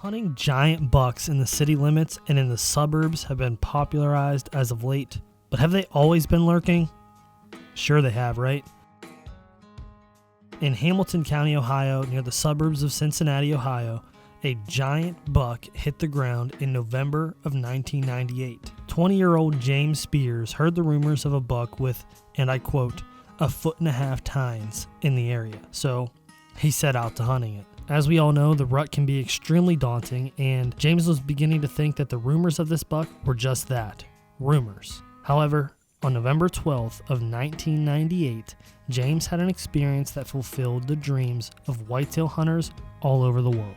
Hunting giant bucks in the city limits and in the suburbs have been popularized as of late, but have they always been lurking? Sure they have, right? In Hamilton County, Ohio, near the suburbs of Cincinnati, Ohio, a giant buck hit the ground in November of 1998. 20-year-old James Spears heard the rumors of a buck with, and I quote, "a 1.5 foot tines" in the area, so he set out to hunting it. As we all know, the rut can be extremely daunting, and James was beginning to think that the rumors of this buck were just that, rumors. However, on November 12th of 1998, James had an experience that fulfilled the dreams of whitetail hunters all over the world.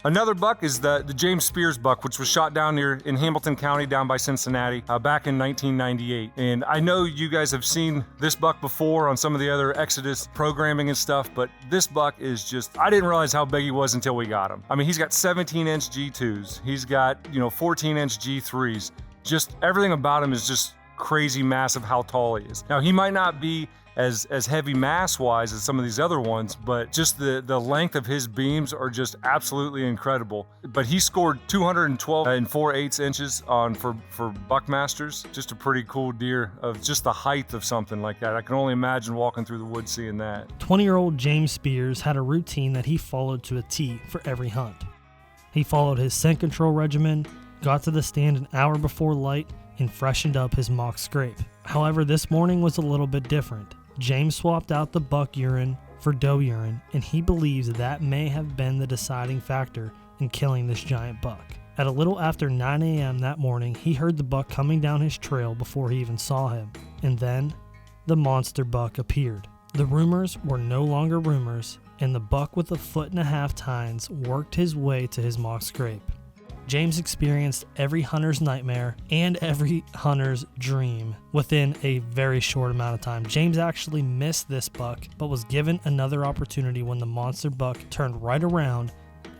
Another buck is the James Spears buck, which was shot down here in Hamilton County, down by Cincinnati, back in 1998. And I know you guys have seen this buck before on some of the other Exodus programming and stuff, but this buck is just, I didn't realize how big he was until we got him. I mean, he's got 17-inch G2s. He's got, 14-inch G3s. Just everything about him is just crazy massive how tall he is. Now, he might not be as heavy mass-wise as some of these other ones, but just the length of his beams are just absolutely incredible. But he scored 212 and 4/8 inches for Buckmasters. Just a pretty cool deer of just the height of something like that. I can only imagine walking through the woods seeing that. 20-year-old James Spears had a routine that he followed to a T for every hunt. He followed his scent control regimen, got to the stand an hour before light, and freshened up his mock scrape. However, this morning was a little bit different. James swapped out the buck urine for doe urine, and he believes that may have been the deciding factor in killing this giant buck. At a little after 9 a.m. that morning, he heard the buck coming down his trail before he even saw him, and then the monster buck appeared. The rumors were no longer rumors, and the buck with the 1.5 foot tines worked his way to his mock scrape. James experienced every hunter's nightmare and every hunter's dream within a very short amount of time. James actually missed this buck, but was given another opportunity when the monster buck turned right around,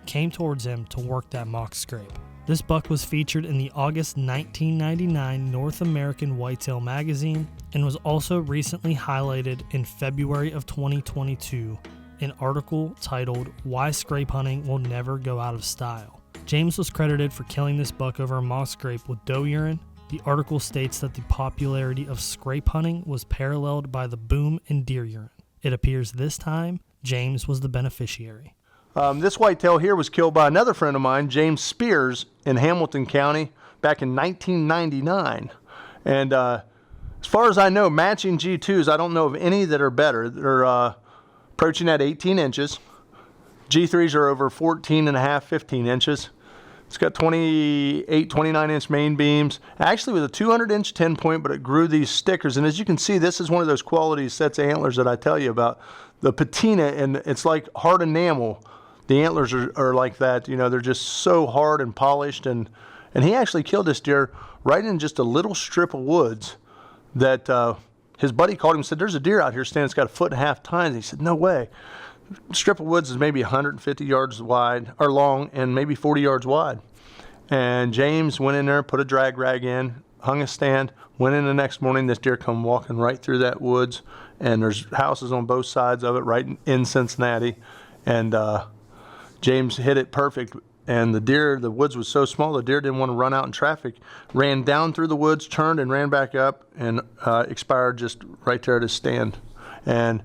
came towards him to work that mock scrape. This buck was featured in the August 1999 North American Whitetail magazine and was also recently highlighted in February of 2022, an article titled "Why Scrape Hunting Will Never Go Out of Style." James was credited for killing this buck over a mock scrape with doe urine. The article states that the popularity of scrape hunting was paralleled by the boom in deer urine. It appears this time, James was the beneficiary. This whitetail here was killed by another friend of mine, James Spears, in Hamilton County back in 1999. And as far as I know, matching G2s, I don't know of any that are better. They're approaching at 18 inches. G3s are over 14.5, 15 inches. It's got 28, 29-inch main beams. Actually with a 200-inch 10-point, but it grew these stickers. And as you can see, this is one of those quality sets of antlers that I tell you about. The patina, and it's like hard enamel. The antlers are like that. They're just so hard and polished. And he actually killed this deer right in just a little strip of woods that his buddy called him and said, "There's a deer out here standing. It's got a 1.5 foot tines." He said, "No way." Strip of woods is maybe 150 yards wide or long and maybe 40 yards wide. And James went in there, put a drag rag in, hung a stand, went in the next morning. This deer come walking right through that woods, and there's houses on both sides of it right in Cincinnati. And James hit it perfect. And the woods was so small, the deer didn't want to run out in traffic, ran down through the woods, turned and ran back up, and expired just right there at his stand. And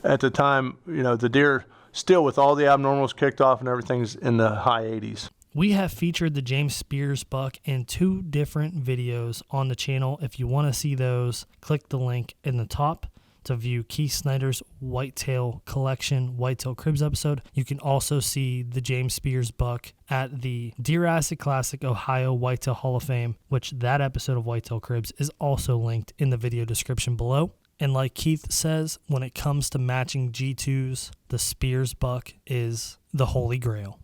at the time, the deer still with all the abnormals kicked off and everything's in the high 80s. We have featured the James Spears buck in 2 different videos on the channel. If you want to see those, click the link in the top to view Keith Snyder's Whitetail Collection Whitetail Cribs episode. You can also see the James Spears buck at the Deer Acid Classic Ohio Whitetail Hall of Fame, which that episode of Whitetail Cribs is also linked in the video description below. And like Keith says, when it comes to matching G2s, the Spears buck is the holy grail.